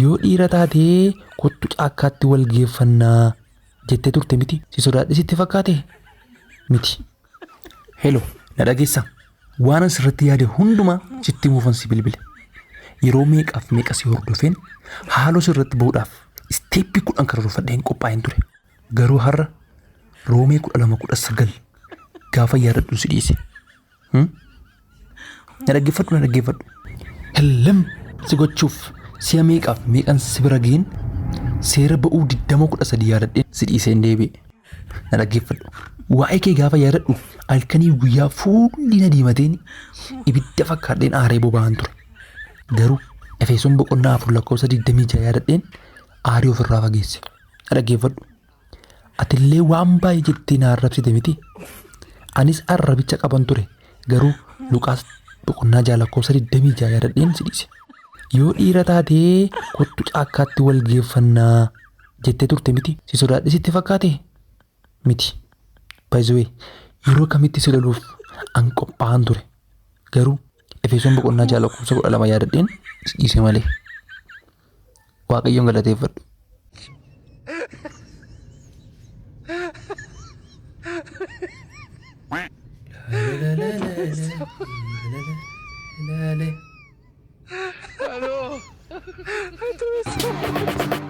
Yoo dhiira taatee kottu caakkaatti wal geeffannaa jettee turte miti. Si sodaadhe sitti fakkaate miti. Hello, na dhageessa. Waan asirratti yaade hundumaa sitti muufan si bilbile. Yeroo meeqaaf meeqa si hordofeen haaloo sirratti bahuudhaaf isteeppii 10 karoorfadheen qophaa'een ture. Garuu har'a Roomee 12:19 gaafa yaadadhu si dhiise. Na dhaggeeffadhu. Hellam si gochuuf si'a meeqaaf meeqan si bira ga'een seera ba'uu 20:13 yaadadheen si dhiiseen deebi'e. Na dhaggeeffadhu. Waa'ee kee gaafa yaadadhu halkanii guyyaa fuulli na diimateen ibidda fakkaadheen aaree boba'an ture. Garuu Efesoon 4:26 yaadadheen aarii ofirraa fageesse. Na dhaggeeffadhu. Atillee waan baay'ee jettee na arrabsite miti. Anis arrabicha qaban ture. Garuu Luqaas 4:26 yaadadheen si dhiise. Yoo dhiira taatee kottu caakkaatti wal geeffannaa jettee turte miti. Si sodaadhe sitti fakkaate miti. By the way, yeroo kamitti si loluuf an qophaa'an ture. Garuu Efesoon 4:12 yaadadheen si dhiise malee. Waaqayyoon galateeffadhu.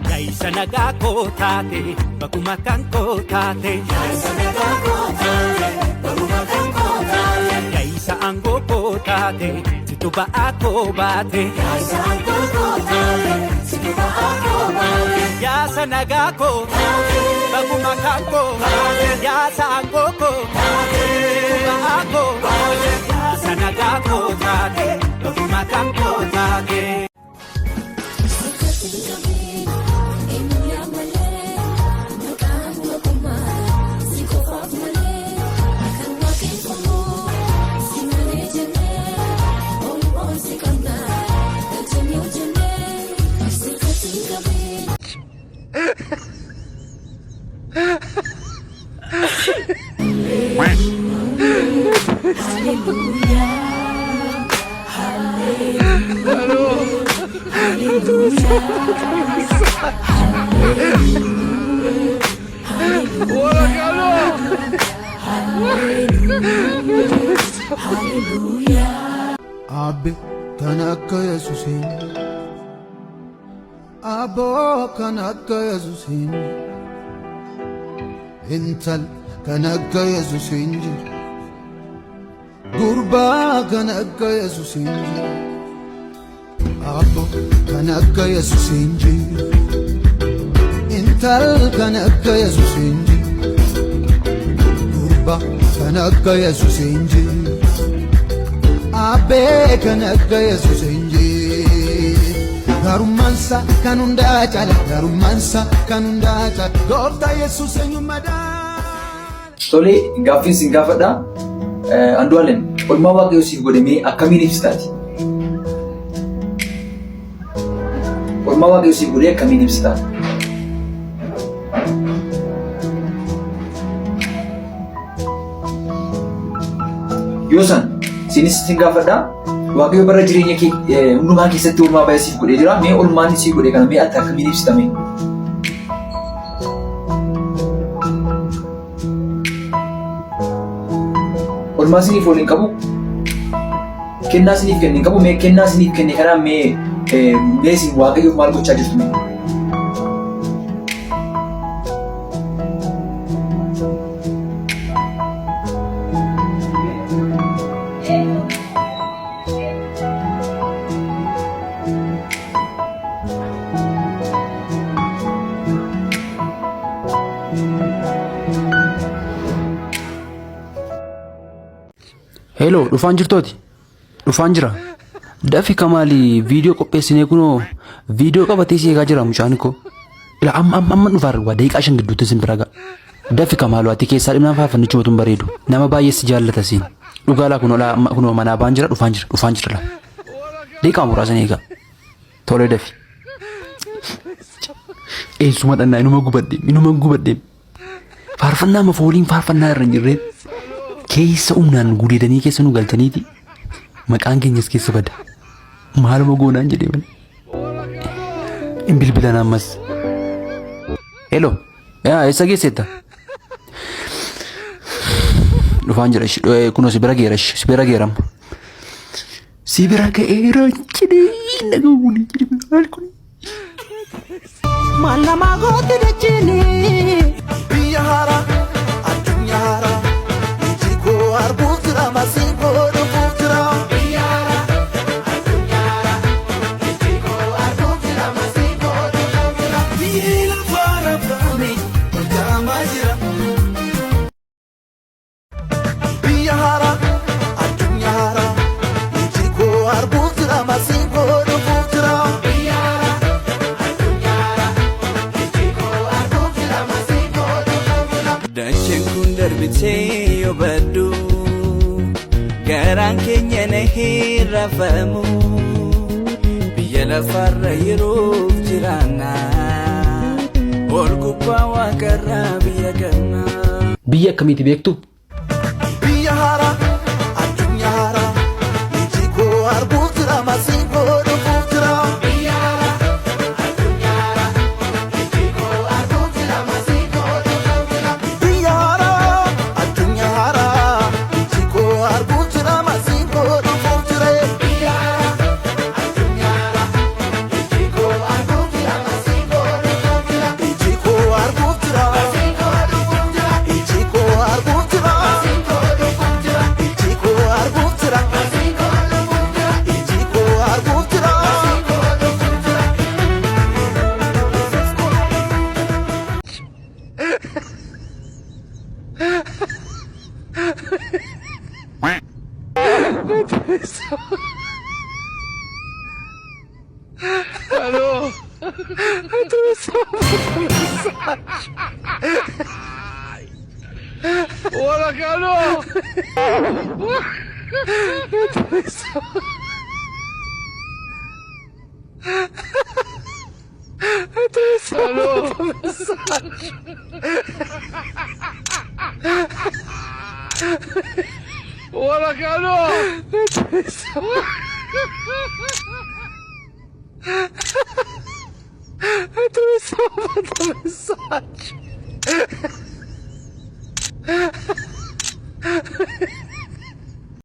Yaisa nagaa kootaate bakuma kan kootaate. Yaisa nagaa kootaate bakuma kan kootaate. Yaisa aangoo kootaate situ ba'aa koo baate. Yaisa aangoo kootaate situ ba'aa koo baate. Yaasa nagaa kootaate bakuma kan kootaate. Yaasa aangoo kootaate situ ba'aa koo baate. Yaasa nagaa kootaate bakuma kan kootaate. Abbe kan akka Yesuusin Abbo kan akka Yesuusin Intal kan akka Yesuusin Gurba kan akka Yesuusin Abbo kan akka Yesuusin Intal kan akka Yesuusin Gurba kan akka Yesuusin Abbe kan akka Yesuusin Garumansa kan hunda cala Garumansa kan hunda cala Gooftaa Yesuus eenyummaadhaan. Tolee, gaaffiin sin gaafadha. Andu'aalem, oolmaa Waaqayyoo siif godhamee akkamiin ibsitaati? Oolmaa Waaqayyoo siif godhee akkamiin ibsitaati? Yoosan, sinis sin gaafadha. Waaqayyo bara jireenya kee hundumaa keessatti oolmaa baay'ee siif godhee jira. Mee oolmaan siif godhee kana mee ati akkamiin ibsitame? Oolmaa siniif waliin qabu? Kennaa siniif kenne hin qabu? Mee kennaa siniif kenne kanaan mee sin Waaqayyoof maal gochaa jirtu mee? Hello, dhufaan jirtooti? Dhufaan jira. Dafi Kamaali viidiyoo qopheessinee kunoo viidiyoo qabatee si eegaa jira mucaan koo. Ila amma dhufaa waa daqiiqaa 5 gidduutti sin bira ga'a. Dafi Kamaalu ati keessaa dhimnaan faaffannichi mootummaa bareedu. Nama baay'ee si jaallata siin. Dhugaalaa kunoo manaa baan jira dhufaan jira. Daqiiqaa muraasan eegaa. Tolee dafi. Eessuma dhannaa inuma gubadhe. Faarfannaa mafooliin faarfannaa irra hin jirreen. Keessa humnaan gudeedanii keessa nu galchaniiti maqaan keenyas keessa bada maaluma goonaan jedhee hin bilbilan ammas. Hello. Eessa geessetta? Dhufaan jira kunoo si bira geera si bira geerama. Si bira geera jedhee nagahuun jedhee maal kun? Maal namaa goote dachini biyya haaraa addunyaa haaraa iji koo arguuf jira masii koo dhufuuf jira. Biyya haaraa addunyaa haaraa iji koo arguuf jira masii koo dhufuuf jira. Biyyi lafa raafame hojjaamaa jira. Biyya haaraa addunyaa haaraa iji koo arguuf jira masii koo dhufuuf jira. Dacheen kun darbitee yoo baddu garaan keenya na hin rafamu biyya lafarra yeroof jiraanna ol gubbaa waaqarraa biyya ganna. Biyya akkamiiti beektu? Biyya haaraa addunyaa haaraa iji koo arguuf jira masii koo dhufuuf jira. Biyya haaraa addunyaa haaraa iji koo arguuf jira masii koo dhufuuf jira. Biyya haaraa addunyaa haaraa iji koo arguuf jira masii koo dhufuuf jira. Biyya haaraa addunyaa haaraa iji koo arguuf jira masii koo dhufuuf jira. Iji koo arguuf jira masii koo dhufuuf jira. Iji koo arguuf jira masii koo dhufuuf jira. Iji koo arguuf jira masii koo dhufuuf jira. Iji koo arguuf jira masii koo dhufuuf jira. Hola, Carlos. Hola, Carlos. Tu me salva da mensagem.